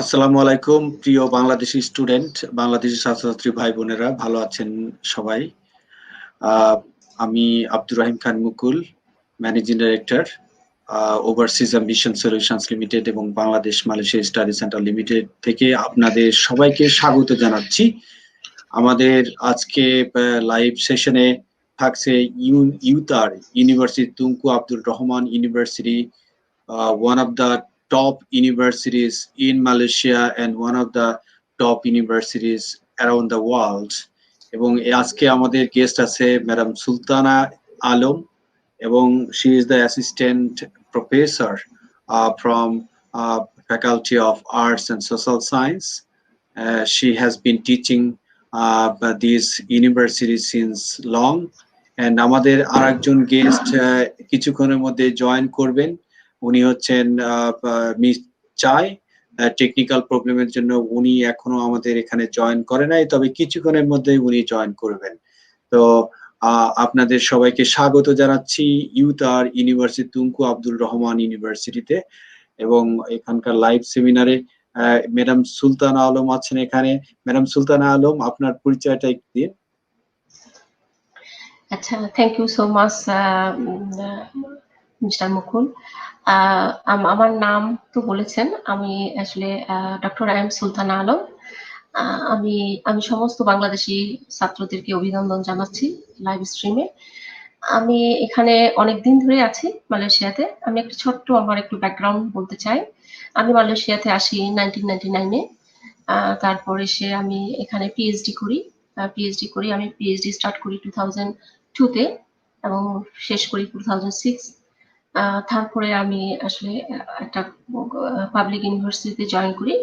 আসসালামু আলাইকুম প্রিয় বাংলাদেশি স্টুডেন্ট, বাংলাদেশি ছাত্রছাত্রী ভাই বোনেরা, ভালো আছেন সবাই? আমি Abdur Rahim Khan Mukul, managing director, overseas ambition solutions limited এবং Bangladesh Malaysia study centre limited থেকে আপনাদের সবাইকে স্বাগত জানাচ্ছি। আমাদের আজকে লাইভ সেশনে থাকছে UTAR, university Tunku Abdul Rahman university, one of the top universities in Malaysia and one of the top universities around the world. এবং আজকে আমাদের গেস্ট আছে ম্যাডাম সুলতানা আলম, এবং she is the assistant professor from Faculty of Arts and Social Science. She has been teaching this university since long, and আমাদের আরেকজন guest কিছুক্ষণের মধ্যে join করবেন। উনি হচ্ছেন মিস চাই। টেকনিক্যাল প্রবলেমের জন্য উনি এখনো আমাদের এখানে জয়েন করে নাই, তবে কিছুক্ষণের মধ্যেই উনি জয়েন করবেন। তো আপনাদের সবাইকে স্বাগত জানাচ্ছি ইউতার ইউনিভার্সিটি তুঙ্কু আব্দুল রহমান ইউনিভার্সিটিতে। এবং এখানকার লাইভ সেমিনারে ম্যাডাম সুলতানা আলম আছেন এখানে। ম্যাডাম সুলতানা আলম, আপনার পরিচয়টা একটু দিন। আচ্ছা, thank you so much mister Mukul. আমার নাম তো বলেছেন, আমি আসলে ডক্টর এম সুলতানা আলম। আমি সমস্ত বাংলাদেশি ছাত্রদেরকে অভিনন্দন জানাচ্ছি লাইভ স্ট্রিমে। আমি এখানে অনেক দিন ধরে আছি মালয়েশিয়াতে। আমি একটা ছোট্ট আমার একটু ব্যাকগ্রাউন্ড বলতে চাই। আমি মালয়েশিয়াতে আসি 1999-এ। তারপরে আমি এখানে পিএইচডি করি। আমি পিএইচডি স্টার্ট করি 2002-তে এবং শেষ করি 2006। তারপরে আমি আসলে একটা পাবলিক ইউনিভার্সিটিতে জয়েন করি।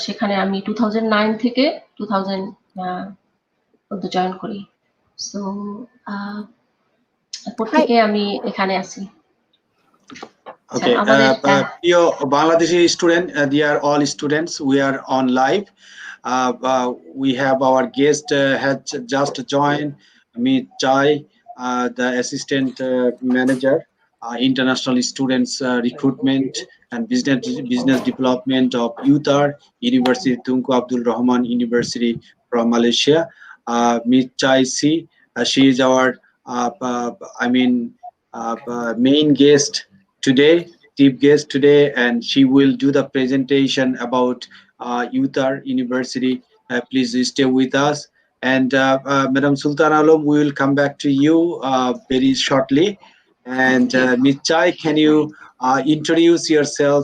সেখানে আমি 2009 থেকে 2000 পর্যন্ত জয়েন করি। সো এরপর থেকে আমি এখানে আছি। Okay, প্রিয় Bangladeshi student, they are all students. We are on live. We have our guest had just joined, Meet Chai, the assistant manager, international students recruitment and business development of UTAR, University Tunku Abdul Rahman University from Malaysia. Meet Chai C, she is our main guest today, chief guest today, and she will do the presentation about UTAR University. Please stay with us. And Madam Sultan Alam, we will come back to you very shortly. And Ms. Chai, can you introduce yourself?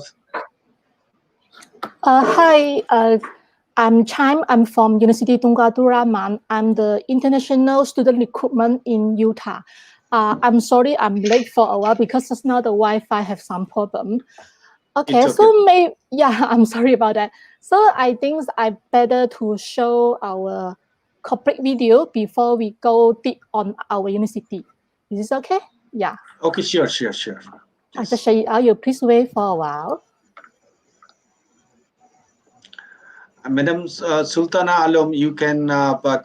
Hi, I'm Chai. I'm from University Tunku Abdul Rahman. I'm the international student recruitment in Utah. I'm sorry I'm late for a while because just now the Wi-Fi have some problem. Okay, so I'm sorry about that. So I think I better to show our corporate video before we go deep on our university. Is this okay? Yeah. Okay, sure. I'll just show you. You please wait for a while. Madam Sultana Alam, you can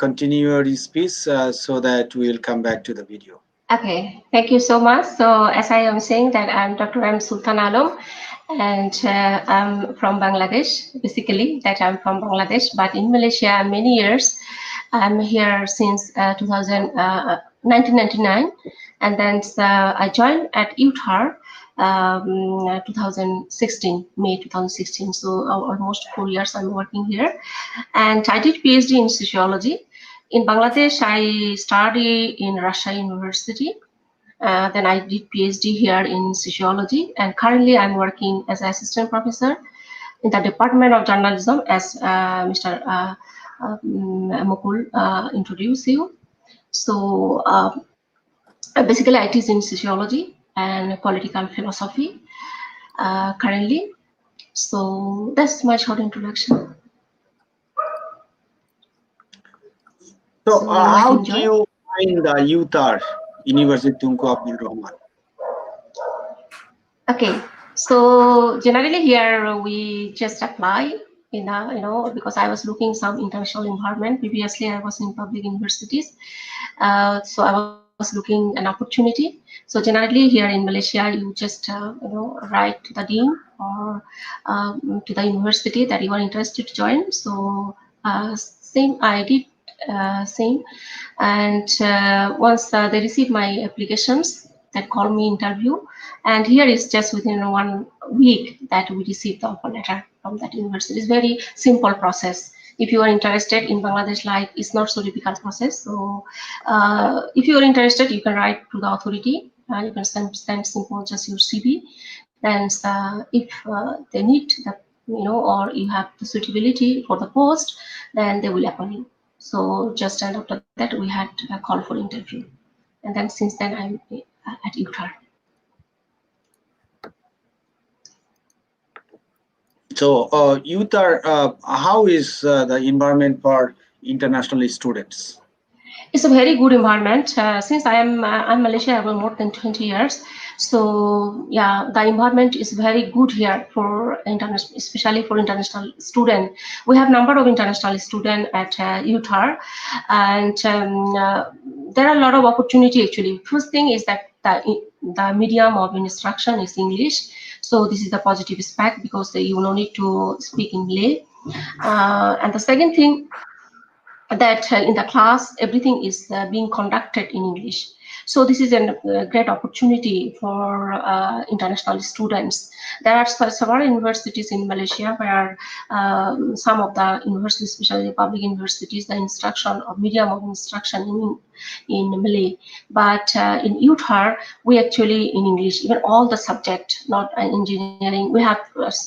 continue your speech so that we will come back to the video. Okay, thank you so much. So as I am saying that I'm Dr. M Sultana Alam, and I'm from Bangladesh. Basically, that I'm from Bangladesh, but in Malaysia many years. I'm here since 1999, and then I joined at UTAR 2016, May 2016. So almost 4 years I'm working here, and I did PhD in sociology. In Bangladesh, I studied in Russia University. Then I did PhD here in sociology, and currently I'm working as an assistant professor in the Department of Journalism, as Mr. Mukul introduced you. So basically, I teach in sociology and political philosophy currently. So that's my short introduction. So how do you find the UTAR, University Tunku Abdul Rahman? Okay, so generally here we just apply because I was looking some international environment. Previously I was in public universities, so I was looking an opportunity. So generally here in Malaysia, you just write to the dean or to the university that you are interested to join. So same I did same, and once they received my applications, that called me interview, and here is just within 1 week that we received the offer letter from that university. It's very simple process. If you are interested in Bangladesh life, it's not so difficult process. So if you are interested, you can write to the authority. You can send simple just your CV. Then if they need the or you have the suitability for the post, then they will appoint you. So just and after that we had a call for interview, and then since then I'm at UTAR. So UTAR, how is the environment for international students? It's a very good environment. Since I'm Malaysia, I have more than 20 years. So yeah, the environment is very good here for international, especially for international student. We have number of international students at UTAR, and there are a lot of opportunity actually. First thing is that the medium of instruction is English. So this is the positive aspect because you no need to speak in Malay. And the second thing, that in the class everything is being conducted in English. So this is a great opportunity for international students. There are several universities in Malaysia where some of the universities, especially public universities, the instruction or medium of instruction in Malay. But in UTAR, we actually in English, even all the subject, not engineering. We have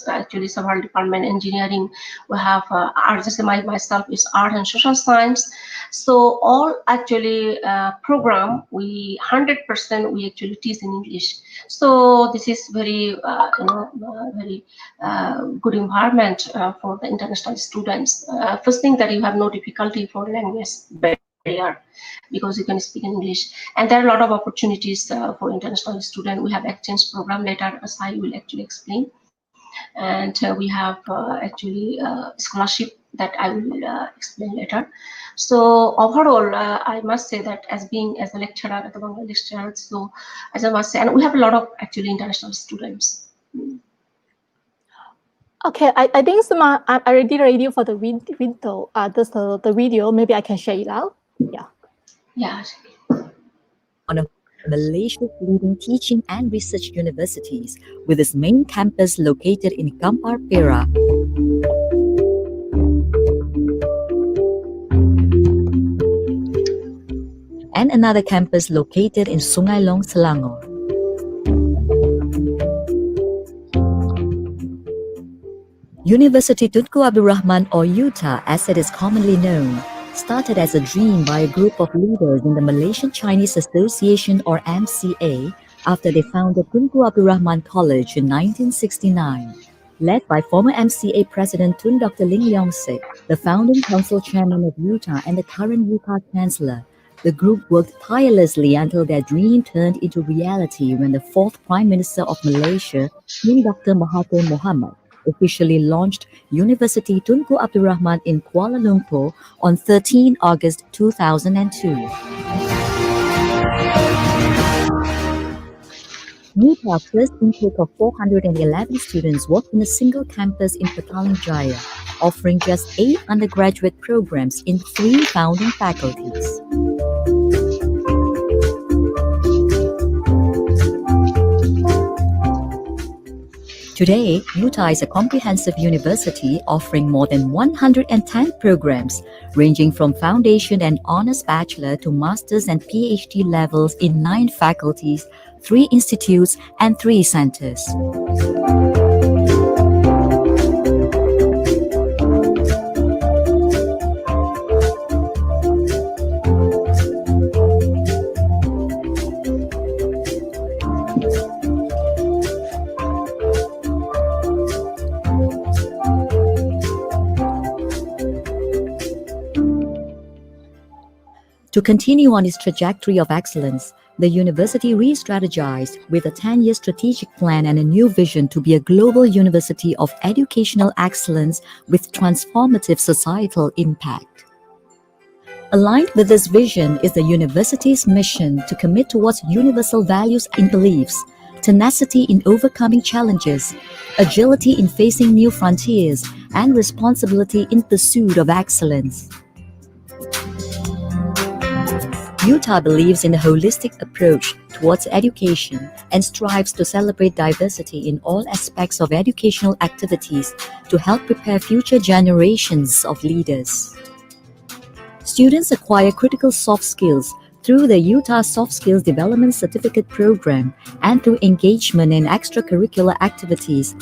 actually several department, engineering. We have art, just myself is art and social science. So all actually program, we 100% we actually teach in English. So this is very very good environment for the international students. First thing that you have no difficulty for language barrier, because you can speak in English, and there are a lot of opportunities for international students. We have exchange program, later as I will actually explain, and we have actually scholarship that I will explain later. So overall, I must say that as a lecturer at the Bangladesh Church, so as I must say, and we have a lot of actually international students. Okay, I think I'm already ready for the window. The video. Maybe I can share it out. Yeah. Yeah. One of Malaysia's leading teaching and research universities, with its main campus located in Kampar Perak. And another campus located in Sungai Long, Selangor. University Tunku Abdul Rahman, or UTA as it is commonly known, started as a dream by a group of leaders in the Malaysian Chinese Association, or MCA, after they founded Tunku Abdul Rahman College in 1969. Led by former MCA President Tun Dr. Ling Leong Sik, the founding council chairman of UTA and the current UTA chancellor, the group worked tirelessly until their dream turned into reality when the fourth Prime Minister of Malaysia, Tun Dr. Mahathir Mohamad, officially launched University Tunku Abdul Rahman in Kuala Lumpur on 13 August 2002. UTA's first intake of 411 students was in a single campus in Petaling Jaya, offering just 8 undergraduate programs in 3 founding faculties. Today, UTA is a comprehensive university offering more than 110 programs, ranging from foundation and honors bachelor to master's and PhD levels in 9 faculties, 3 institutes, and 3 centers. To continue on its trajectory of excellence, the university re-strategized with a 10-year strategic plan and a new vision to be a global university of educational excellence with transformative societal impact. Aligned with this vision is the university's mission to commit towards universal values and beliefs, tenacity in overcoming challenges, agility in facing new frontiers, and responsibility in pursuit of excellence. UTAR believes in a holistic approach towards education and strives to celebrate diversity in all aspects of educational activities to help prepare future generations of leaders. Students acquire critical soft skills through the UTAR Soft Skills Development Certificate Program and through engagement in extracurricular activities.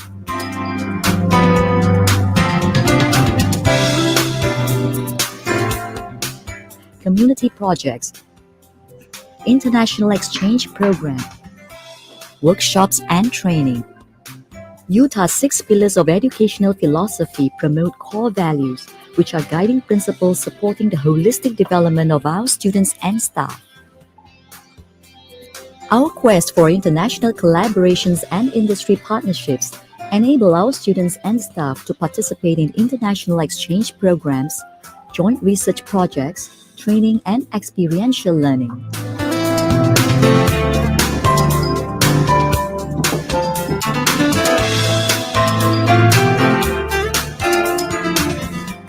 Community projects, international exchange program, workshops and training. UTAR's 6 pillars of educational philosophy promote core values, which are guiding principles supporting the holistic development of our students and staff. Our quest for international collaborations and industry partnerships enable our students and staff to participate in international exchange programs, joint research projects, training, and experiential learning.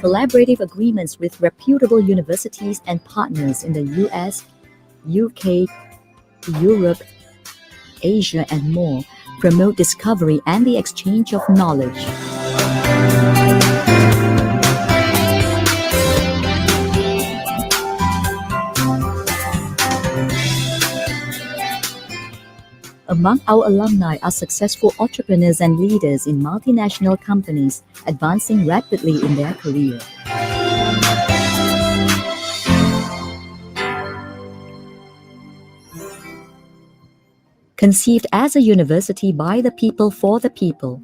Collaborative agreements with reputable universities and partners in the US, UK, Europe, Asia, and more promote discovery and the exchange of knowledge. Among our alumni are successful entrepreneurs and leaders in multinational companies advancing rapidly in their career. Conceived as a university by the people for the people,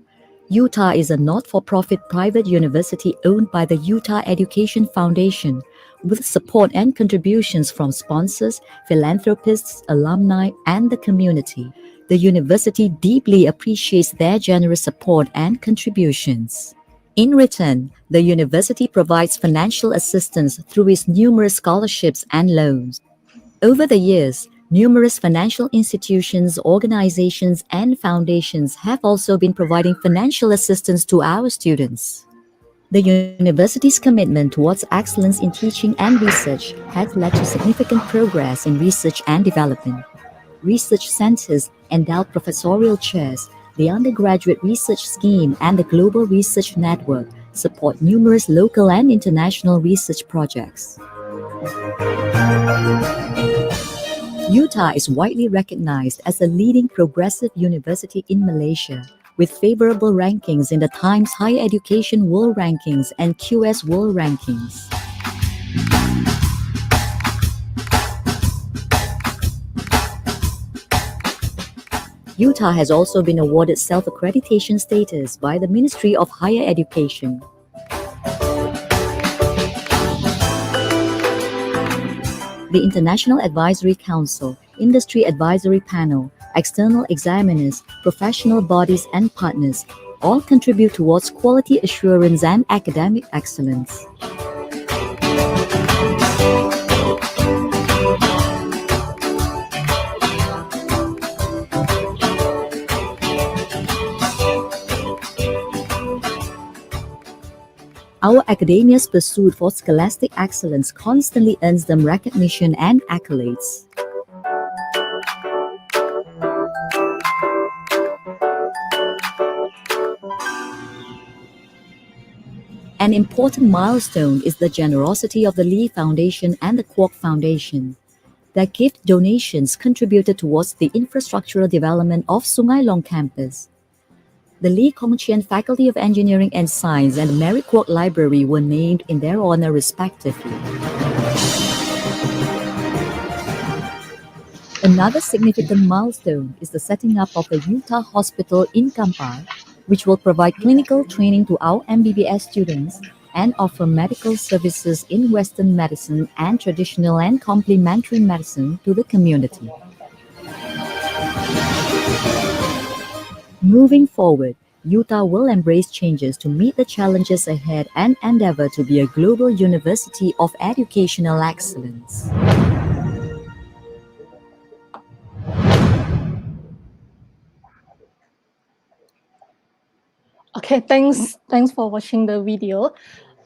UTAR is a not-for-profit private university owned by the UTAR Education Foundation, with support and contributions from sponsors, philanthropists, alumni, and the community. The university deeply appreciates their generous support and contributions. In return, the university provides financial assistance through its numerous scholarships and loans. Over the years, numerous financial institutions, organizations, and foundations have also been providing financial assistance to our students. The university's commitment towards excellence in teaching and research has led to significant progress in research and development. Research centers, endowed professorial chairs, the Undergraduate Research Scheme, and the Global Research Network support numerous local and international research projects. UTAR is widely recognized as a leading progressive university in Malaysia, with favorable rankings in the Times Higher Education World Rankings and QS World Rankings. UTAR has also been awarded self-accreditation status by the Ministry of Higher Education. The International Advisory Council, Industry Advisory Panel, external examiners, professional bodies, and partners all contribute towards quality assurance and academic excellence. Our academia's pursuit for scholastic excellence constantly earns them recognition and accolades. An important milestone is the generosity of the Lee Foundation and the Kwok Foundation. Their gift donations contributed towards the infrastructural development of Sungai Long campus. The Lee Kong Chian Faculty of Engineering and Science and the Mary Kwok Library were named in their honor respectively. Another significant milestone is the setting up of the UTAR Hospital in Kampar, which will provide clinical training to our MBBS students and offer medical services in Western medicine and traditional and complementary medicine to the community. Moving forward, Utah will embrace changes to meet the challenges ahead and endeavor to be a global university of educational excellence. Okay, thanks for watching the video.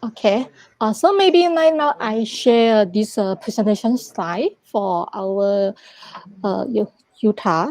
Okay, so maybe right now I share this presentation slide for our Utah.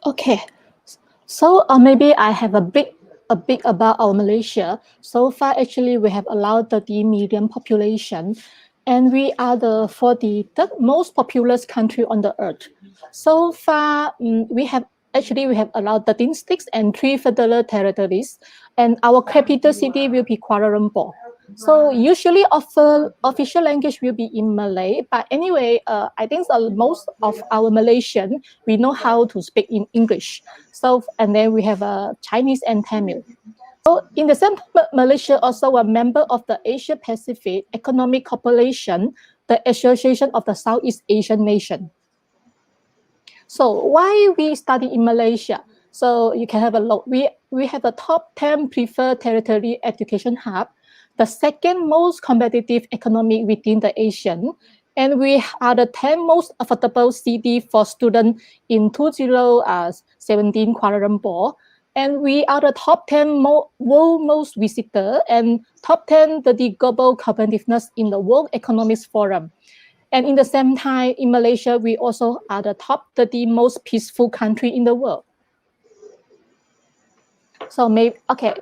Okay, so maybe I have a bit about our Malaysia. So far, actually, we have allowed 30 million population, and we are the 43rd most populous country on the earth. So far, we have allowed 13 states and 3 federal territories, and our capital city will be Kuala Lumpur. So usually official language will be in Malay, but anyway, I think most of our Malaysian, we know how to speak in English. So, and then we have Chinese and Tamil. So in the same time, Malaysia also a member of the Asia Pacific Economic Cooperation, the Association of the Southeast Asian Nation. So why we study in Malaysia? So you can have a look. We have the top 10 preferred territory education hub, the second most competitive economy within the Asian, and we are the 10 most affordable city for students in 2017 Kuala Lumpur. And we are the top 10 world most visitor and top 10 the global competitiveness in the World Economics Forum. And in the same time, in Malaysia, we also are the top 30 most peaceful country in the world. So maybe, okay,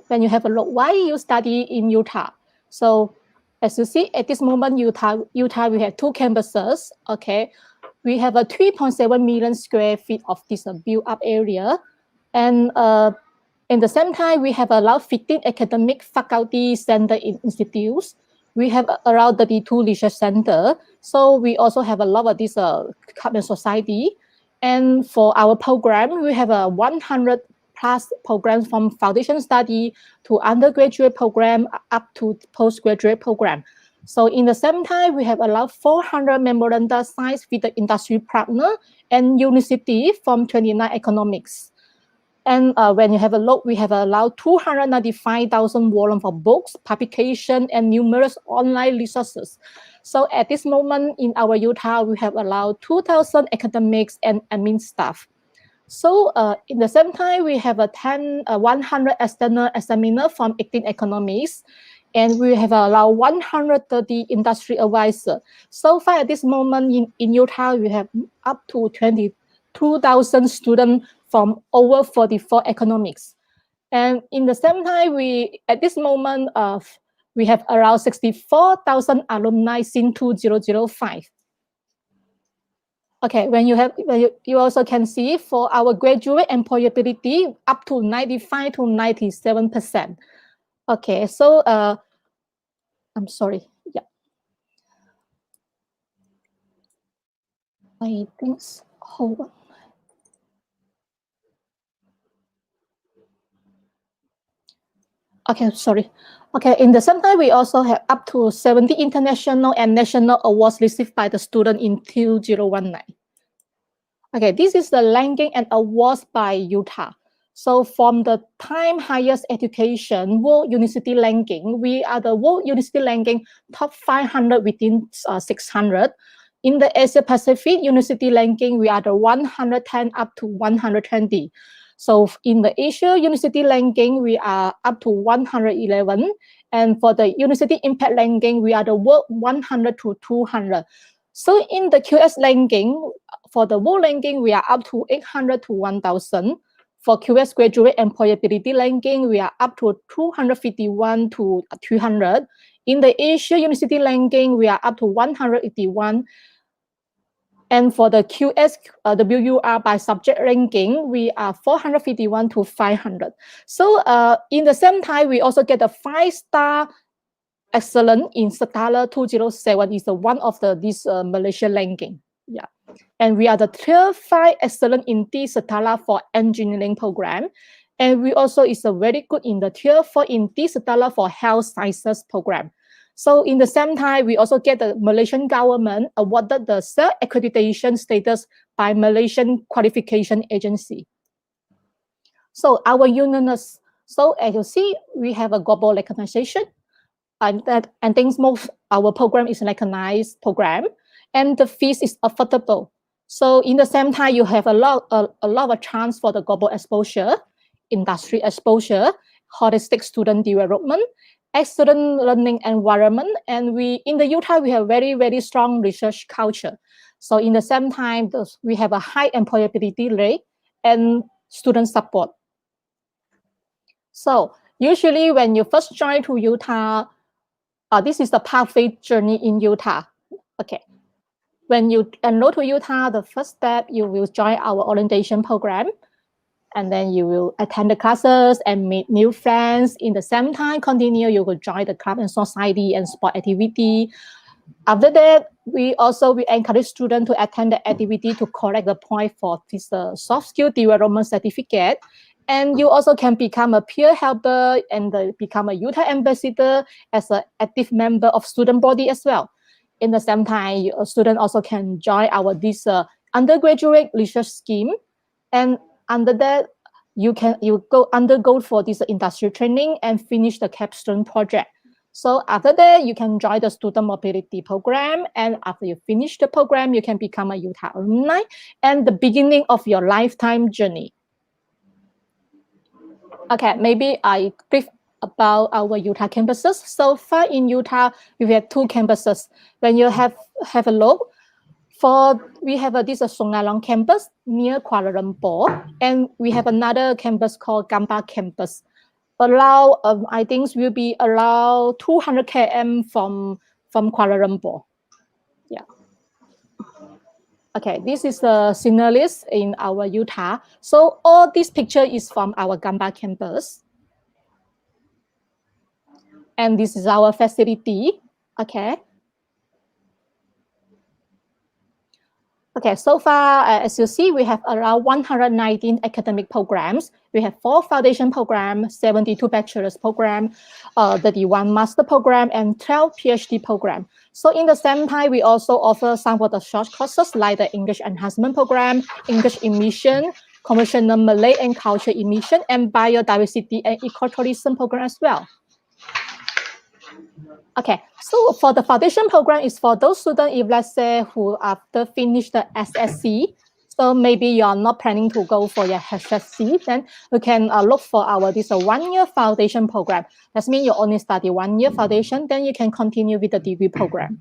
when you have a look, why you study in Utah? So as you see, at this moment, Utah, we have 2 campuses, okay? We have a 3.7 million square feet of this built-up area. And in the same time, we have around 15 academic faculty center in institutes. We have around 32 research center. So we also have a lot of this carbon society. And for our program, we have a 100 plus programs from foundation study to undergraduate program up to postgraduate program. So in the same time, we have around 400 memoranda signed with the industry partner and university from 29 economics. And when you have a look, we have allowed 295,000 volumes of books, publication, and numerous online resources. So at this moment in our Utah, we have allowed 2,000 academics and admin staff. So in the same time, we have 100 external examiner from 18 economies, and we have allowed 130 industry advisors. So far at this moment in Utah, we have up to 22,000 students from over 44 economics. And in the same time, at this moment, we have around 64,000 alumni since 2005. Okay, you also can see for our graduate employability up to 95 to 97%. Okay, so I'm sorry. Yeah, I think so. Hold on. Okay, sorry. Okay, in the same time, we also have up to 70 international and national awards received by the student in 2019. Okay, this is the ranking and awards by Utah. So from the time highest education World University ranking, we are the World University ranking top 500 within 600. In the Asia Pacific University ranking, we are the 110 up to 120. So in the Asia University ranking, we are up to 111. And for the University Impact ranking, we are the world 100 to 200. So in the QS ranking, for the world ranking, we are up to 800 to 1,000. For QS graduate employability ranking, we are up to 251 to 300. In the Asia University ranking, we are up to 181. And for the QS WUR by subject ranking, we are 451 to 500. So in the same time, we also get a 5-star excellent in STALA 207 is one of this Malaysia ranking. Yeah. And we are the tier 5 excellent in the STALA for engineering program. And we also is a very good in the tier 4 in the STALA for health sciences program. So in the same time, we also get the Malaysian government awarded the self-accreditation status by Malaysian Qualification Agency. So our unionists, so as you see, we have a global recognition, and things most our program is a recognized program, and the fees is affordable. So in the same time, you have a lot of chance for the global exposure, industry exposure, holistic student development, excellent learning environment, and we in the Utah we have very, very strong research culture. So in the same time, we have a high employability rate and student support. So usually when you first join to Utah, this is the pathway journey in Utah. Okay. When you enroll to Utah, the first step, you will join our orientation program. And then you will attend the classes and meet new friends. In the same time, you will join the club and society and sport activity. After that, we encourage students to attend the activity to collect the point for this soft skill development certificate. And you also can become a peer helper and become a Utah ambassador as an active member of student body as well. In the same time, a student also can join this undergraduate research scheme. And under that, you undergo for this industry training and finish the capstone project. So after that, you can join the student mobility program. And after you finish the program, you can become a Utah alumni and the beginning of your lifetime journey. Okay, maybe I brief about our Utah campuses. So far in Utah, we have 2 campuses. When you have a look, we have this Songalong campus near Kuala Lumpur, and we have another campus called Gamba campus. I think will be around 200 km from Kuala Lumpur. Yeah. Okay, this is the sceneries in our Utah. So all this picture is from our Gamba campus. And this is our facility. Okay. Okay, so far, as you see, we have around 119 academic programs. We have 4 foundation programs, 72 bachelor's programs, 31 master program, and 12 PhD programs. So in the same time, we also offer some of the short courses like the English enhancement program, English immersion, conversational Malay and culture immersion, and biodiversity and ecotourism program as well. Okay, so for the foundation program is for those students, if let's say who after finish the SSC, so maybe you're not planning to go for your HSC, then you can look for this 1-year foundation program. That means you only study 1 year foundation, then you can continue with the degree program.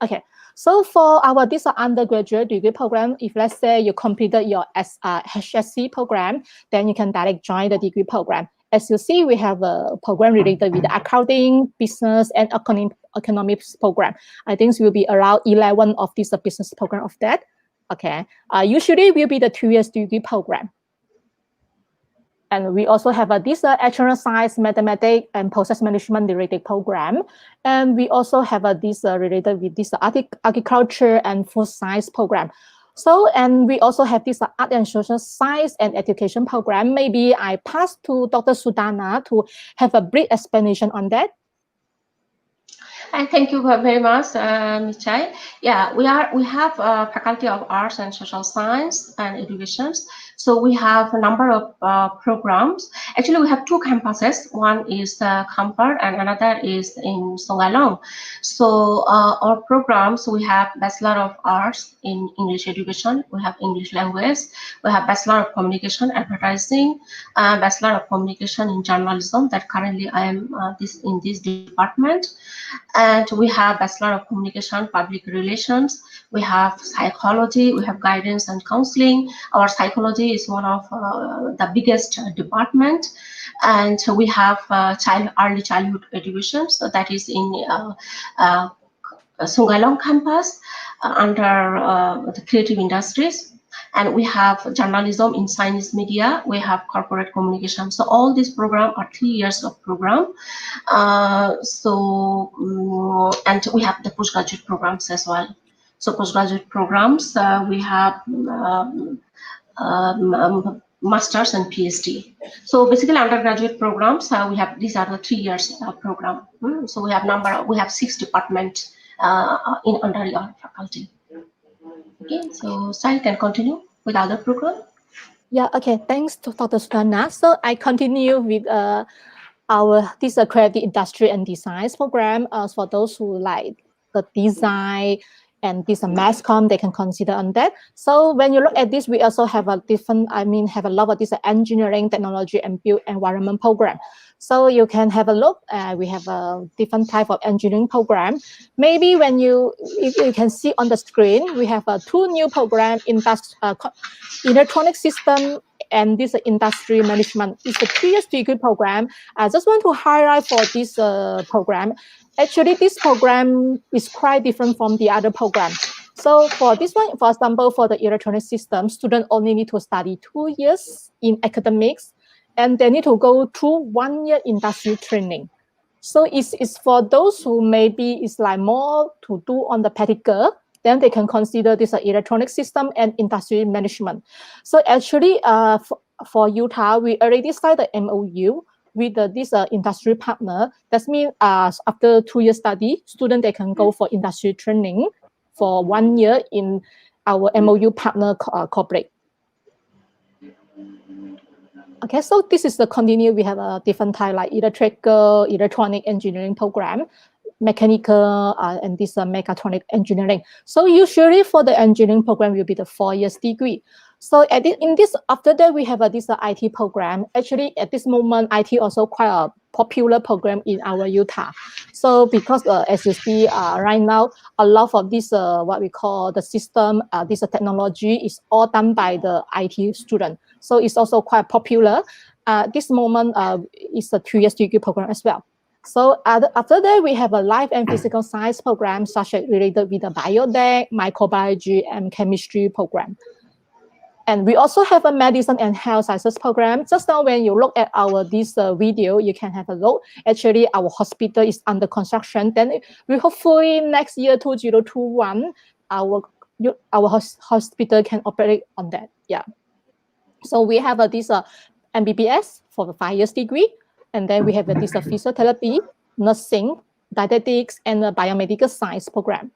Okay, so for this undergraduate degree program, if let's say you completed your HSC program, then you can directly join the degree program. As you see, we have a program related with accounting, business, and economics program. I think it will be around 11 of this business program of that. Okay, usually will be the 2 years degree program. And we also have this actuarial science, mathematics, and process management related program. And we also have this related with this agriculture and food science program. So, and we also have this art and social science and education program. Maybe I pass to Dr. Sudana to have a brief explanation on that. And thank you very much, Ms. Chai. Yeah, we have a Faculty of Arts and Social Science and Education. So we have a number of programs. Actually, we have 2 campuses. One is Kampar and another is in Songalong. So our programs, we have Bachelor of Arts in English Education. We have English Language. We have Bachelor of Communication Advertising, Bachelor of Communication in Journalism. That currently I am in this department. And we have Bachelor of Communication, Public Relations. We have Psychology. We have Guidance and Counseling. Our Psychology is one of the biggest department. And we have Early Childhood Education. So that is in Songalong campus. under the creative industries. And we have journalism in Chinese media, we have corporate communication. So all these programs are 3 years of program. And we have the postgraduate programs as well. So postgraduate programs, we have master's and PhD. So basically undergraduate programs, we have, these are the 3 years program. So we have 6 departments under your faculty. Okay, so Sai can continue with other program. Yeah, okay, thanks to Dr. Sultana. So I continue with this creative industry and design program. For those who like the design and this mass comm, they can consider on that. So when you look at this, we also have a different, have a lot of this engineering, technology, and built environment program. So you can have a look. We have a different type of engineering program. Maybe when if you can see on the screen, we have 2 new program in electronic system and this industry management. It's a 3 years degree program. I just want to highlight for this program. Actually, this program is quite different from the other program. So for this one, for example, for the electronic system, students only need to study 2 years in academics, and they need to go through 1 year industry training. So it's for those who maybe is like more to do on the practical, then they can consider this electronic system and industry management. So actually, for Utah, we already signed the MOU with this industry partner. That means after 2 years study, student they can go for industry training for 1 year in our MOU partner corporate. Okay, so this is the continue. We have a different type like electrical, electronic engineering program, mechanical, and this mechatronic engineering. So usually for the engineering program will be the 4 years degree. So after that we have this IT program. Actually, at this moment, IT also quite a popular program in our Utah. So because as you see right now, a lot of this what we call the system, this technology is all done by the IT student. So it's also quite popular. This moment is a 2 years degree program as well. So after that, we have a life and physical science program, such as related with the biotech, microbiology, and chemistry program. And we also have a medicine and health sciences program. Just now, when you look at this video, you can have a look. Actually, our hospital is under construction. Then we hopefully next year, 2021, our hospital can operate on that. Yeah. So we have this MBBS for the 5 years degree. And then we have this physiotherapy, nursing, dietetics, and the biomedical science program.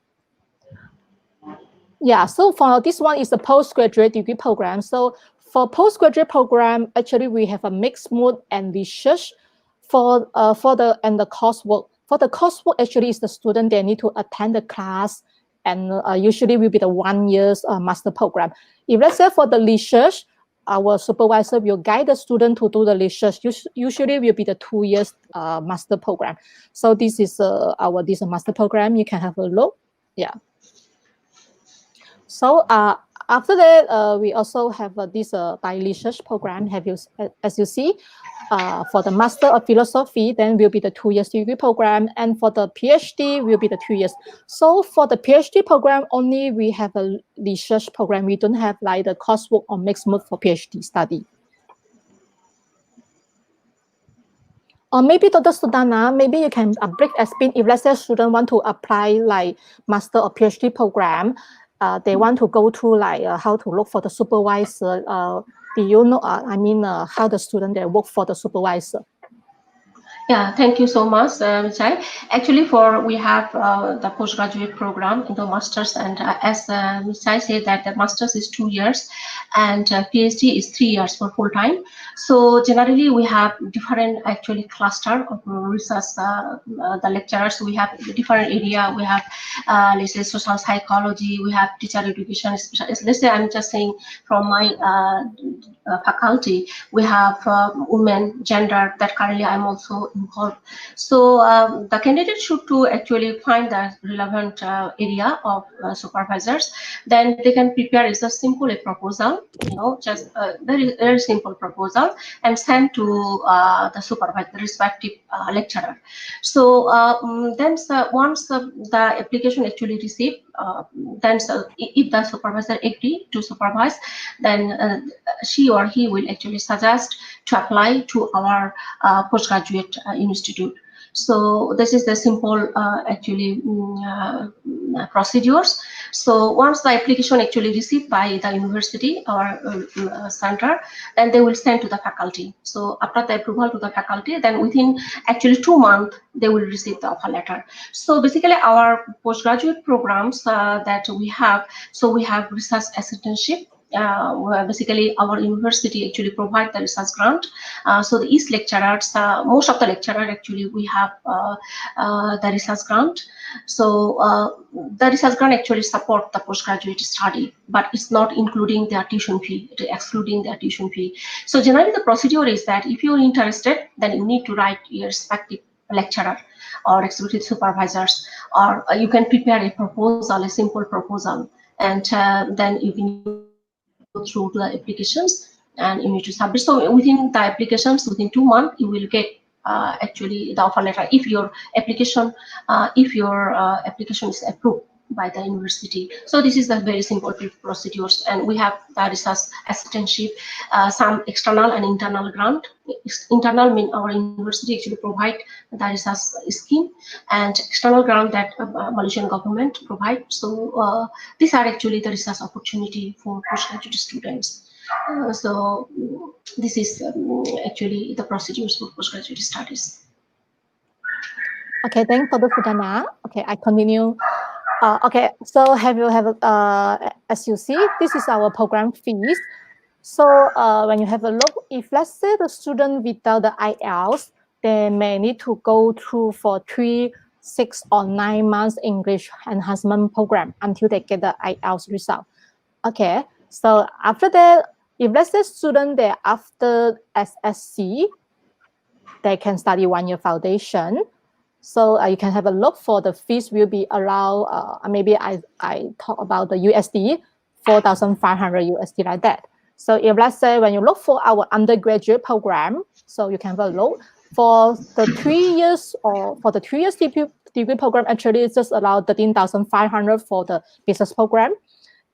Yeah, so for this one is a postgraduate degree program. So for postgraduate program, actually we have a mixed mood and research for the coursework. For the coursework, actually is the student, they need to attend the class, and usually will be the 1 year's master program. If let's say for the research, our supervisor will guide the student to do the research. Usually will be the 2 years master program. So this is this master program. You can have a look. Yeah. So after that, we also have this by research program. As you see, for the Master of Philosophy, then will be the 2 years degree program, and for the PhD will be the 2 years. So for the PhD program, only we have a research program. We don't have like the coursework or mixed mode for PhD study. Or maybe Dr. Sultana, maybe you can break a spin if let's say student want to apply like Master or PhD program. They want to go to like how to look for the supervisor. Do you know? How the student they work for the supervisor? Yeah, thank you so much, Chai. Actually, we have the postgraduate program in the masters, and as Chai said that the masters is 2 years, and PhD is 3 years for full time. So generally, we have different actually cluster of research. The lecturers, we have different area. We have let's say social psychology. We have teacher education. Let's say I'm just saying from my faculty, we have women, gender. That currently I'm also involved. So the candidate should to actually find the relevant area of supervisors. Then they can prepare a simple proposal, just very, very simple proposal, and send to the supervisor, the respective lecturer. So then once the application actually received, then if the supervisor agree to supervise, then she or he will actually suggest to apply to our postgraduate institute. So this is the simple procedures. So once the application actually received by the university or center, then they will send to the faculty. So after the approval to the faculty, then within actually 2 months they will receive the offer letter. So basically our postgraduate programs that we have, so we have research assistantship. Where basically our university actually provide the research grant. So the East lecturers, most of the lecturers actually we have the research grant. So the research grant actually support the postgraduate study, but it's not including their tuition fee, it is excluding their tuition fee. So generally the procedure is that if you're interested, then you need to write your respective lecturer or executive supervisors, or you can prepare a proposal, a simple proposal, and then you can go through to the applications and you need to submit. So within the applications, within 2 months, you will get actually the offer letter if your application is approved by the university. So this is the very simple procedures, and we have the research assistantship, some external and internal grant. Internal mean our university actually provide the research scheme, and external grant that Malaysian government provide. So these are actually the research opportunity for postgraduate students. So this is actually the procedures for postgraduate studies. Okay, thanks for the Sultana. Okay, I continue. Okay, so as you see, this is our program fees. So when you have a look, if let's say the student without the IELTS, they may need to go through for 3, 6, or 9 months English enhancement program until they get the IELTS result. Okay, so after that, if let's say student they after SSC, they can study 1 year foundation. So you can have a look for the fees will be around, maybe I talk about the USD, 4,500 USD like that. So if let's say when you look for our undergraduate program, so you can have a look for the 3 years or for the 3 years degree program, actually it's just around 13,500 for the business program.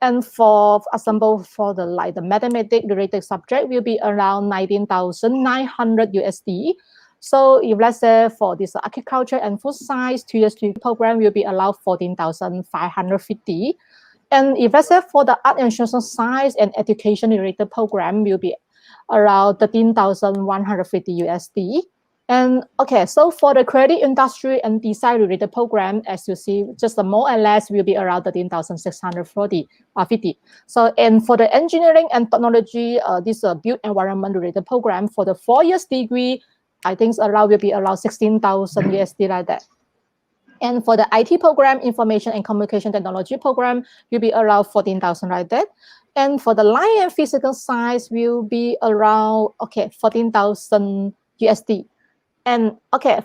And for example, for the mathematics related subject will be around 19,900 USD. So if let's say for this agriculture and food science 2 years degree program will be around 14,550. And if let's say for the art and social science and education related program will be around 13,150 USD. And okay, so for the creative industry and design related program, as you see, just more or less will be around 13,650. So, and for the engineering and technology, this built environment related program for the 4 years degree, I think will be around 16,000 USD like that. And for the IT program, information and communication technology program, will be around 14,000 like that. And for the line and physical science will be around 14,000 USD. And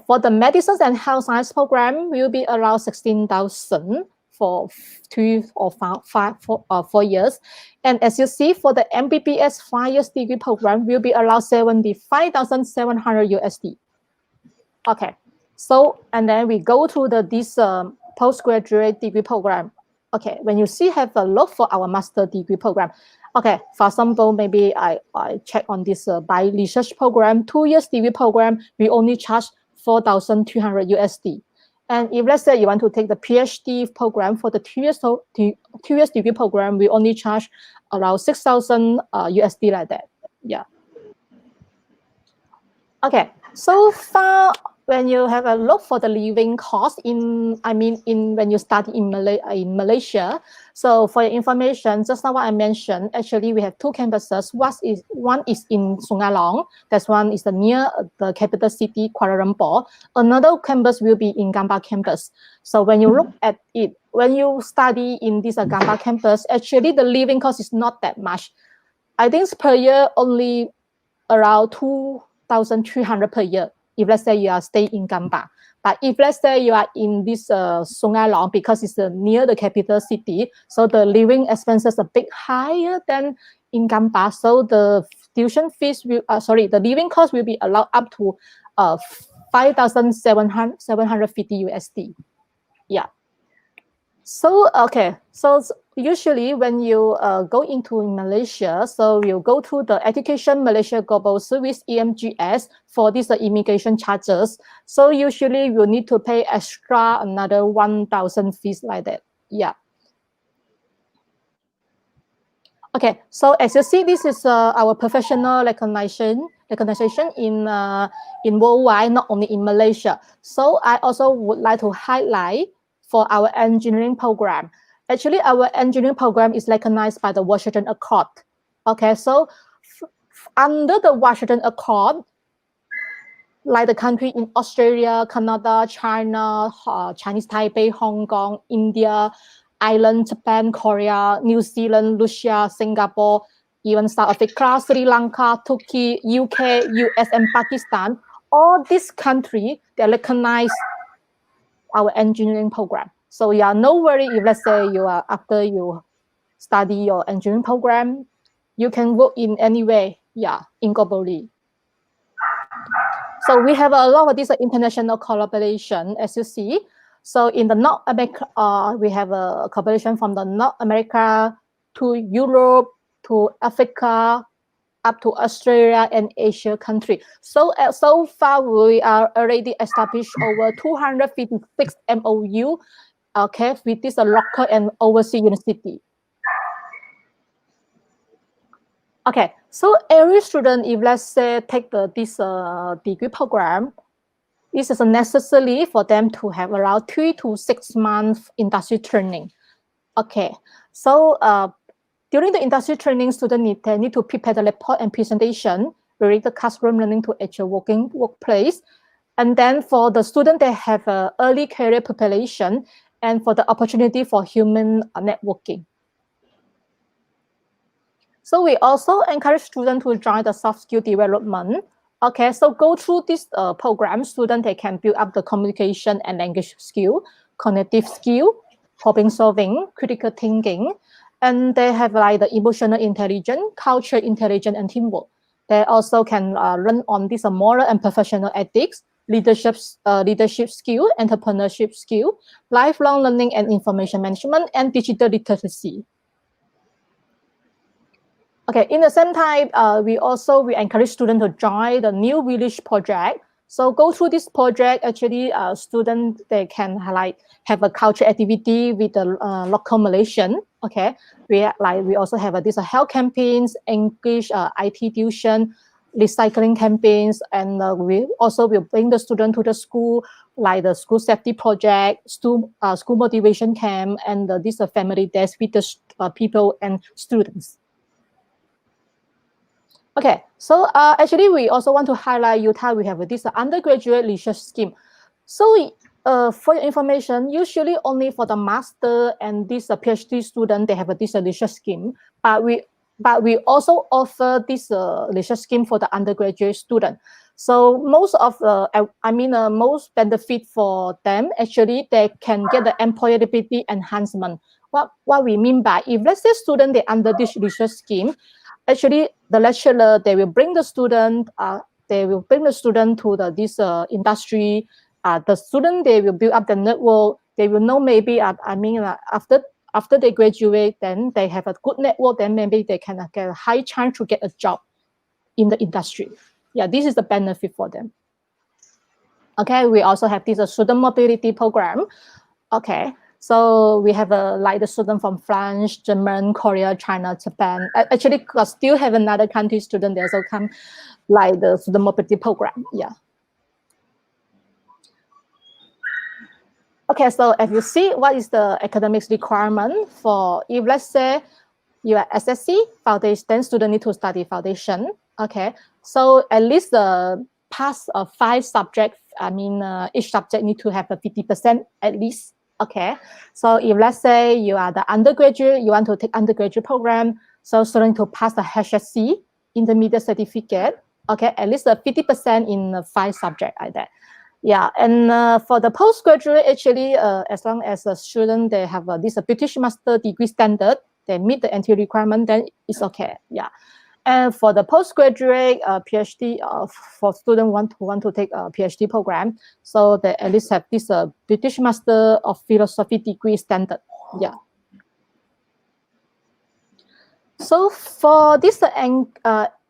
for the medicine and health science program will be around 16,000 for 3 or 4 years. And as you see, for the MBBS 5 years degree program will be around 75,700 USD. Okay, so and then we go to this postgraduate degree program. Okay, when you have a look for our master degree program. Okay, for example, maybe I check on this by research program, 2 years degree program, we only charge 4,200 USD. And if let's say you want to take the PhD program for the 2 years degree program, we only charge around 6,000 USD like that. Yeah. Okay, so far when you have a look for the living cost when you study in Malaysia. So for your information, just now what I mentioned, actually we have 2 campuses. One is in Sungai Long. That one is near the capital city, Kuala Lumpur. Another campus will be in Gambas campus. So when you look at it, when you study in this Gambas campus, actually the living cost is not that much. I think per year only around 2,300 per year. If let's say you are staying in Gambas, but if let's say you are in this Sungai Long, because it's near the capital city, so the living expenses are a bit higher than in Gambas. So the tuition fees will, the living cost will be allowed up to 5,750 USD. Yeah. So, okay. So usually when you go into Malaysia, so you go to the Education Malaysia Global Service EMGS for these immigration charges. So usually you need to pay extra another 1,000 fees like that. Yeah. Okay, so as you see, this is our professional recognition in worldwide, not only in Malaysia. So I also would like to highlight for our engineering program. Actually, our engineering program is recognized by the Washington Accord. Okay, so under the Washington Accord, like the country in Australia, Canada, China, Chinese Taipei, Hong Kong, India, Ireland, Japan, Korea, New Zealand, Russia, Singapore, even South Africa, Sri Lanka, Turkey, UK, US, and Pakistan, all these countries, they recognize our engineering program. So yeah, no worry if let's say you are after you study your engineering program, you can work in any way, yeah, in globally. So we have a lot of this international collaboration, as you see. So in the North America, we have a collaboration from the North America to Europe to Africa, up to Australia and Asia country. So so far we are already established over 256 MOU, okay, with this local and overseas university. Okay, so every student, if let's say take this degree program, this is necessary for them to have around 3 to 6 months industry training. Okay, so during the industry training, students need to prepare the report and presentation, relate the classroom learning to actual working workplace. And then for the student, they have early career preparation and for the opportunity for human networking. So we also encourage students to join the soft skill development. Okay, so go through this program, students, they can build up the communication and language skill, cognitive skill, problem solving, critical thinking, and they have like the emotional intelligence, cultural intelligence, and teamwork. They also can learn on this moral and professional ethics, leadership skill, entrepreneurship skill, lifelong learning and information management, and digital literacy. Okay, in the same time, we encourage students to join the New Village project. So go through this project, actually, students, they can have a culture activity with the local Malaysian. Okay, we also have this health campaigns, English, IT tuition, recycling campaigns, and we also will bring the student to the school, like the school safety project, school motivation camp, and this family days with the people and students. Okay, so actually we also want to highlight Utah. We have this undergraduate research scheme. So for your information, usually only for the master and this PhD student, they have this research scheme. But we also offer this research scheme for the undergraduate student. So most of most benefit for them, actually, they can get the employability enhancement. What we mean by, if let's say student, they under this research scheme, actually, the lecturer, they will bring the student to this industry. The student, they will build up the network. They will know maybe, after they graduate, then they have a good network, then maybe they can get a high chance to get a job in the industry. Yeah, this is the benefit for them. Okay, we also have this student mobility program. Okay, so we have like the student from France, Germany, Korea, China, Japan. Actually, still have another country student. They also come like the student mobility program. Yeah. Okay, so if you see what is the academics requirement for, if let's say you are SSC foundation, then student need to study foundation. Okay, so at least the pass of 5 subjects. Each subject need to have a 50% at least. Okay, so if let's say you are the undergraduate, you want to take undergraduate program, so student to pass the HSC intermediate certificate. Okay, at least a 50% in 5 subjects like that. Yeah, and for the postgraduate, actually, as long as a student they have this British Master degree standard, they meet the entry requirement, then it's okay. Yeah. And for the postgraduate PhD, for students who want to take a PhD program, so they at least have this British Master of Philosophy degree standard. Yeah. So for this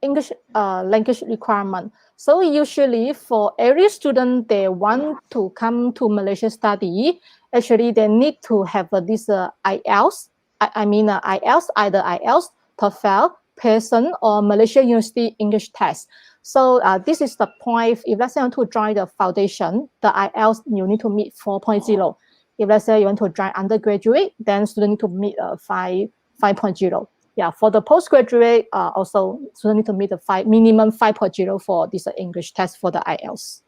English language requirement, so usually for every student they want to come to Malaysia study, actually they need to have this IELTS. IELTS, either IELTS, TOEFL, Pearson, or Malaysia University English test. So this is the point. If let's say you want to join the foundation, the IELTS you need to meet 4.0. If let's say you want to join undergraduate, then student need to meet 5.0. Yeah, for the postgraduate, also student need to meet the minimum 5.0 for this English test for the IELTS.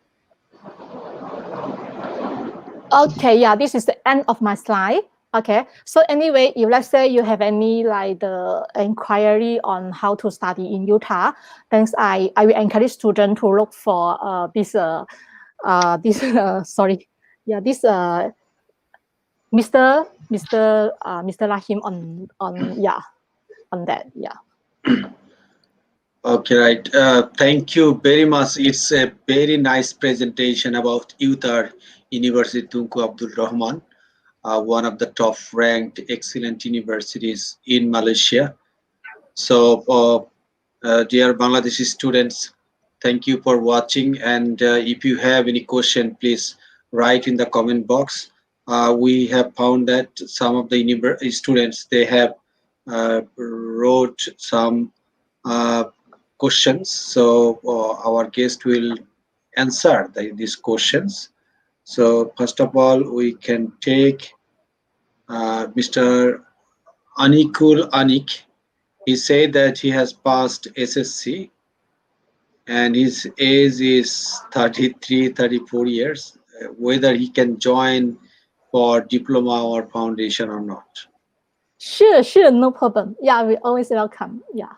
Okay, yeah, this is the end of my slide. Okay, so anyway, if let's say you have any like the inquiry on how to study in Utah, then I will encourage students to look for this Mr. Rahim on that. Yeah. Okay, right. Thank you very much. It's a very nice presentation about UTAR, University Tunku Abdul Rahman, one of the top ranked excellent universities in Malaysia. So, dear Bangladeshi students, thank you for watching. And if you have any question, please write in the comment box. We have found that some of the students, they have wrote some questions. So our guest will answer these questions. So first of all, we can take Mr. Anikul Anik. He said that he has passed SSC and his age is 33, 34 years, whether he can join for diploma or foundation or not. Sure, no problem. Yeah, we always welcome. Yeah.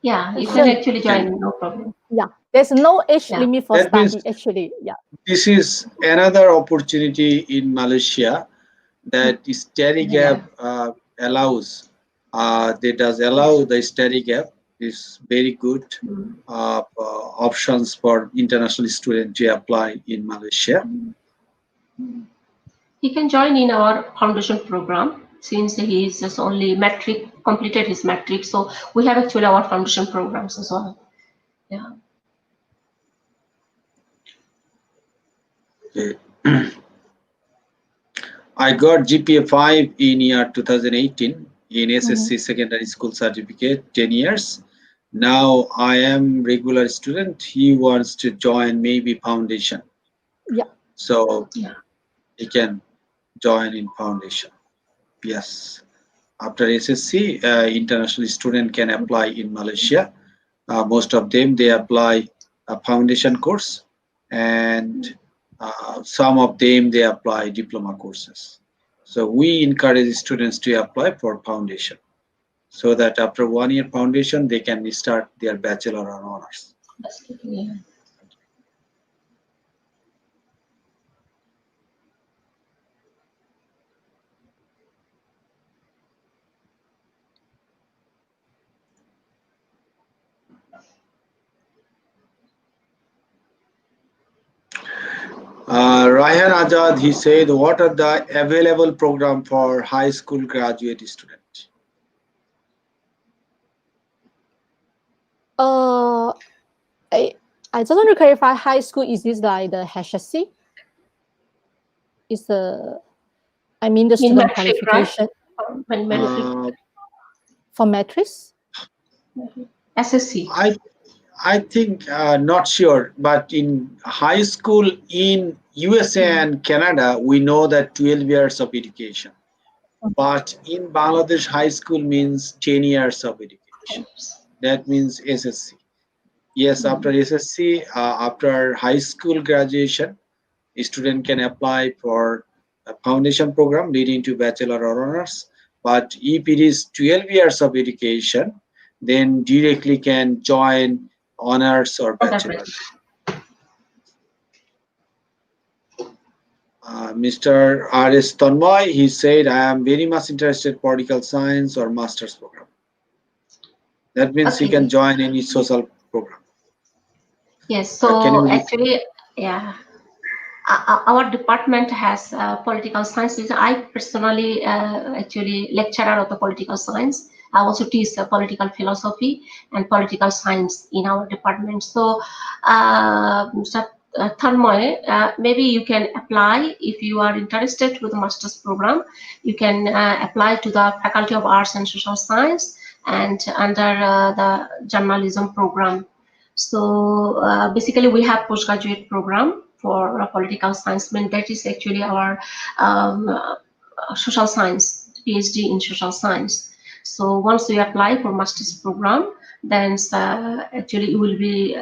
Yeah, you can actually join, no problem. Yeah, there's no age limit for study, actually. Yeah. This is another opportunity in Malaysia that study gap allows. They does allow the study gap. Is very good options for international students to apply in Malaysia. He can join in our foundation program since he is just only completed his matric. So we have actually our foundation programs as well. Yeah. Okay. I got GPA 5 in year 2018 in SSC secondary school certificate, 10 years. Now I am regular student. He wants to join maybe foundation. Yeah. So he can join in foundation. Yes. After SSC, international student can apply in Malaysia. Most of them, they apply a foundation course, and some of them, they apply diploma courses. So we encourage students to apply for foundation so that after 1 year foundation, they can start their bachelor or honors. Yeah. Raihan Azad, he said, what are the available program for high school graduate students? I just want to clarify, high school, is this like the HSC? Is the, I mean the student qualification, right? For matrix? SSC. I think not sure, but in high school in USA and Canada, we know that 12 years of education. But in Bangladesh, high school means 10 years of education. That means SSC. Yes, after SSC, after high school graduation, a student can apply for a foundation program leading to bachelor or honors. But if it is 12 years of education, then directly can join honors or bachelor. Mr. R.S. Tanmay, he said, I am very much interested in political science or master's program. That means he can join any social program. Yes, so actually, yeah. our department has political science. I personally actually lecturer of the political science. I also teach political philosophy and political science in our department. So, Tanmoy, maybe you can apply if you are interested with the master's program. You can apply to the Faculty of Arts and Social Science and under the journalism program. So basically, we have postgraduate program for political science. I mean, that is actually our social science, PhD in social science. So once you apply for master's program, then actually you will be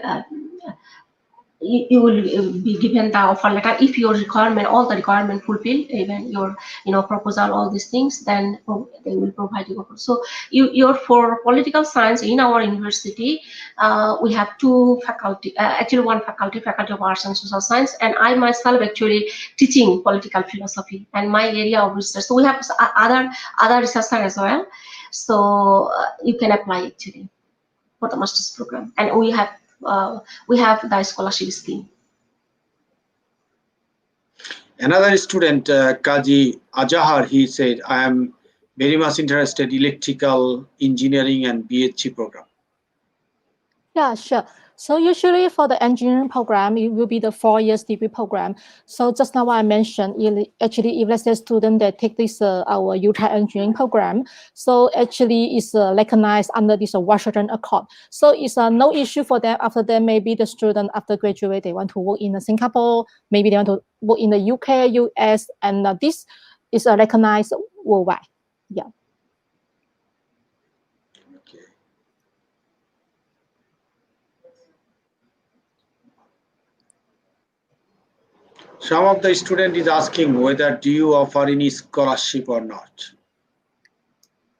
you will be given the offer letter if your requirement, all the requirement fulfilled, even your proposal, all these things, then they will provide you offer. So you're for political science in our university, we have two faculty, actually one faculty of arts and social science, and I myself actually teaching political philosophy and my area of research. So we have other researchers as well. So you can apply actually for the master's program, and we have the scholarship scheme. Another student, Kaji Ajahar, he said, I am very much interested in electrical engineering and BHC program. Yeah, sure. So usually for the engineering program, it will be the 4 years degree program. So just now I mentioned, actually, if let's say student that take this our Utah engineering program, so actually it's recognized under this Washington Accord. So it's no issue for them. After that, maybe the student after graduate, they want to work in Singapore, maybe they want to work in the UK, US, and this is recognized worldwide. Yeah. Some of the student is asking whether do you offer any scholarship or not.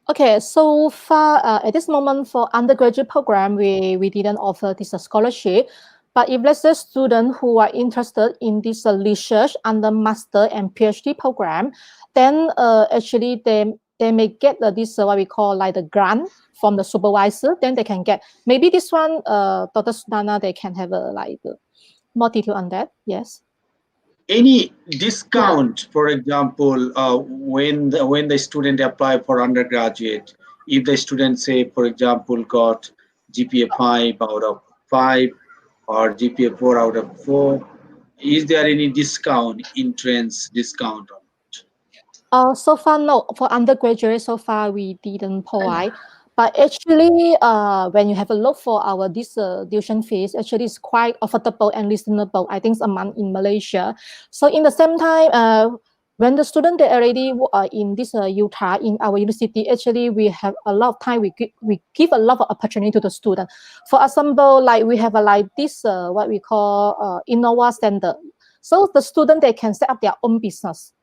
Okay, so far at this moment for undergraduate program, we didn't offer this scholarship. But if let's say students who are interested in this research under master and PhD program, then actually they may get this what we call like the grant from the supervisor. Then they can get maybe this one, Dr. Sultana, they can have like more detail on that. Yes. Any discount, for example, when the student apply for undergraduate, if the student say, for example, got GPA 5 out of 5 or GPA 4 out of 4, is there any discount, entrance discount? So far, no. For undergraduate, so far we didn't provide. But actually, when you have a look for our this tuition fees, actually it's quite affordable and reasonable. I think it's a month in Malaysia. So in the same time, when the student they already in this Utah in our university, actually we have a lot of time. We give a lot of opportunity to the student. For example, like we have like this what we call Innova Center. So the student they can set up their own business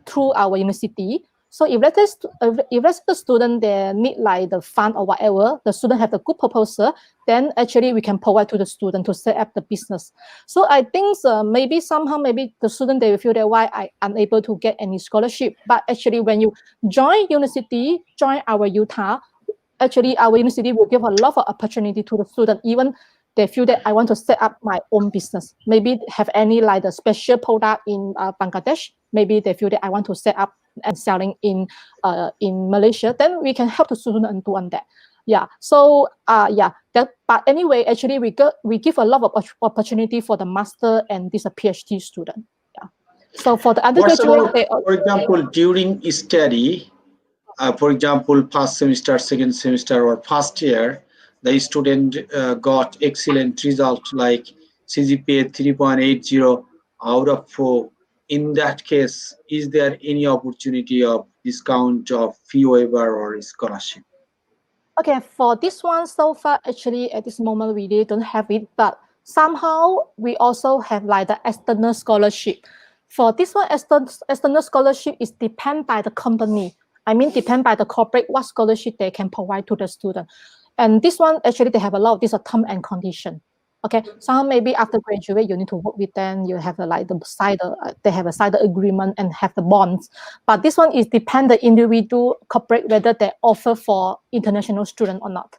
through our university. So if the student they need like the fund or whatever, the student have a good proposal, then actually we can provide to the student to set up the business. So I think maybe somehow maybe the student they will feel that why I am unable to get any scholarship. But actually when you join university, join our Utah, actually our university will give a lot of opportunity to the student. Even they feel that I want to set up my own business. Maybe have any like the special product in Bangladesh. Maybe they feel that I want to set up and selling in Malaysia. Then we can help the student and do on that. Yeah. So but anyway, actually we give a lot of opportunity for the master and this PhD student. Yeah. So for the undergraduate, for example, during study, for example, first semester, second semester, or first year, the student got excellent results like CGPA 3.80 out of 4. In that case, is there any opportunity of discount of fee waiver or scholarship? Okay, for this one, so far, actually, at this moment, we really don't have it, but somehow we also have like the external scholarship. For this one, external scholarship is depend by the company. I mean, depend by the corporate, what scholarship they can provide to the student. And this one, actually, they have a lot of this term and condition. Okay, so maybe after graduate, you need to work with them. You have like the side, they have a side agreement and have the bonds. But this one is depend the individual corporate whether they offer for international student or not.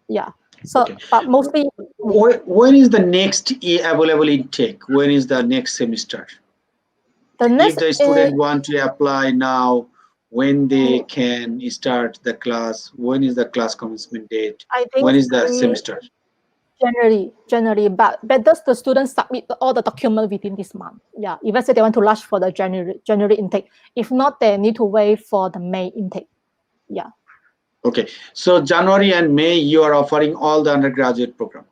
Yeah. So, Okay. but mostly. When is the next available intake? When is the next semester? The If next the student want to apply now, when they can start the class? When is the class commencement date? I think When is the semester? January, but does the students submit all the document within this month? Yeah, if let's say they want to rush for the January intake. If not, they need to wait for the May intake. Yeah. Okay, so January and May, you are offering all the undergraduate program,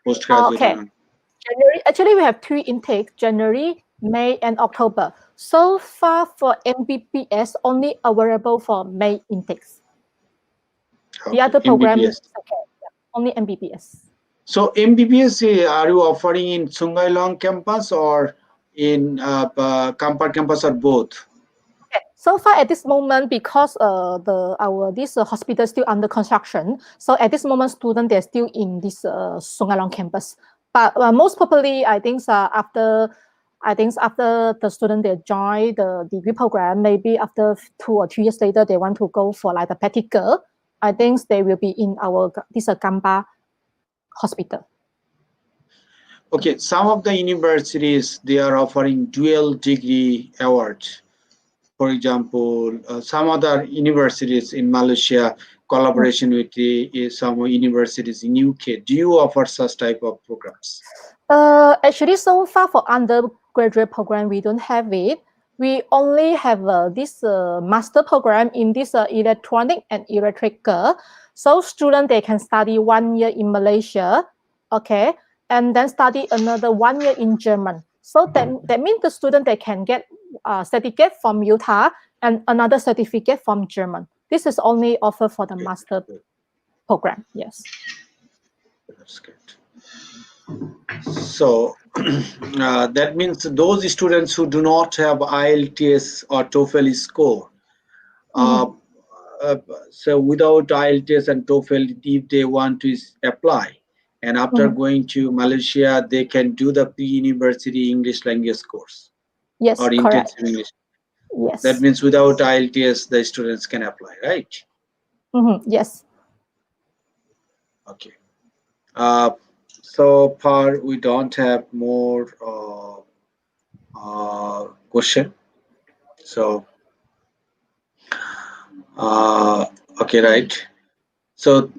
postgraduate. Okay. January, actually, we have 3 intakes: January, May, and October. So far for MBBS, only available for May intakes. Okay, The other program, MBBS. okay, yeah, only MBBS. So MBBS, are you offering in Sungailong campus or in Kampar campus or both? Okay. So far at this moment, because this hospital is still under construction, so at this moment, students they're still in this Sungailong campus. But most probably, I think after the student they join the degree program, maybe after 2 or 3 years later, they want to go for like the practical. I think they will be in this Kampar hospital. Okay, some of the universities, they are offering dual degree awards. For example, some other universities in Malaysia collaboration with some universities in UK. Do you offer such type of programs? Actually, so far for undergraduate program, we don't have it. We only have this master program in this electronic and electrical. So students, they can study 1 year in Malaysia, okay, and then study another 1 year in German. So that means the student, they can get a certificate from Utah and another certificate from German. This is only offered for the master program, yes. That's good. So that means those students who do not have IELTS or TOEFL score, so without IELTS and TOEFL, if they want to apply, and after going to Malaysia, they can do the pre-university English language course. Yes, or correct. intensive English. Yes. That means without IELTS, the students can apply, right? Yes. Okay. So far, we don't have more question. So, okay, right. So,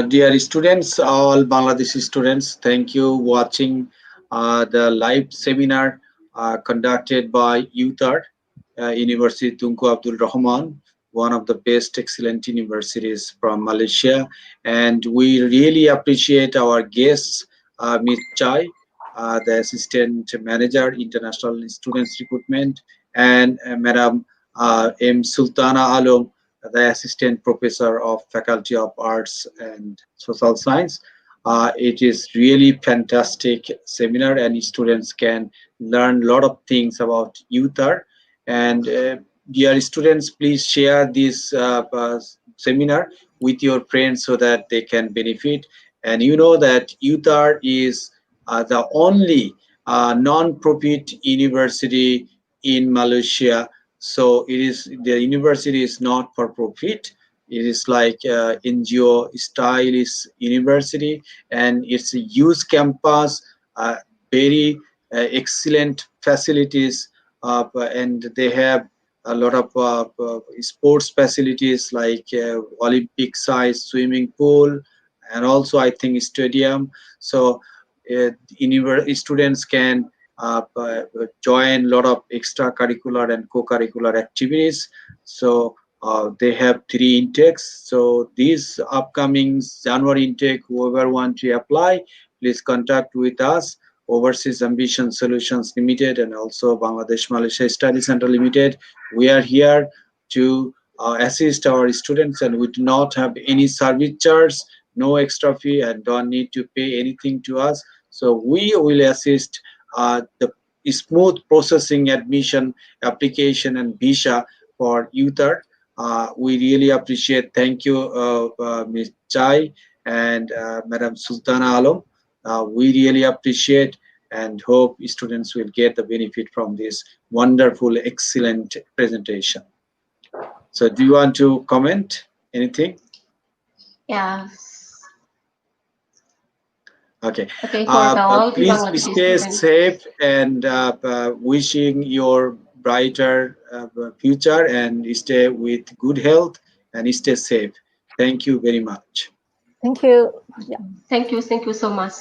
dear students, all Bangladeshi students, thank you watching the live seminar conducted by UTAR, University Tunku Abdul Rahman, one of the best excellent universities from Malaysia. And we really appreciate our guests, Ms. Chai, the Assistant Manager, International Students Recruitment, and Madam M Sultana Alam, the Assistant Professor of Faculty of Arts and Social Science. It is really fantastic seminar, and students can learn a lot of things about UTAR. And dear students, please share this seminar with your friends so that they can benefit. And you know that UTAR is the only non-profit university in Malaysia. So it is, the university is not for profit. It is like NGO style is university, and it's a huge campus, very excellent facilities, and they have a lot of sports facilities like Olympic size swimming pool, and also I think stadium. So students can join a lot of extracurricular and co-curricular activities. So they have 3 intakes. So these upcoming January intake, whoever want to apply, please contact with us, Overseas Ambition Solutions Limited, and also Bangladesh Malaysia Study Center Limited. We are here to assist our students, and we do not have any service charge, no extra fee, and don't need to pay anything to us. So we will assist the smooth processing, admission, application, and visa for UTAR. We really appreciate. Thank you, Ms. Chai and Madam Sultana Alam. We really appreciate and hope students will get the benefit from this wonderful, excellent presentation. So do you want to comment anything? Yeah. Okay. Okay, for all the Please Bangladeshi stay students. safe and wishing your brighter future and stay with good health and stay safe. Thank you very much. Thank you. Yeah. Thank you so much.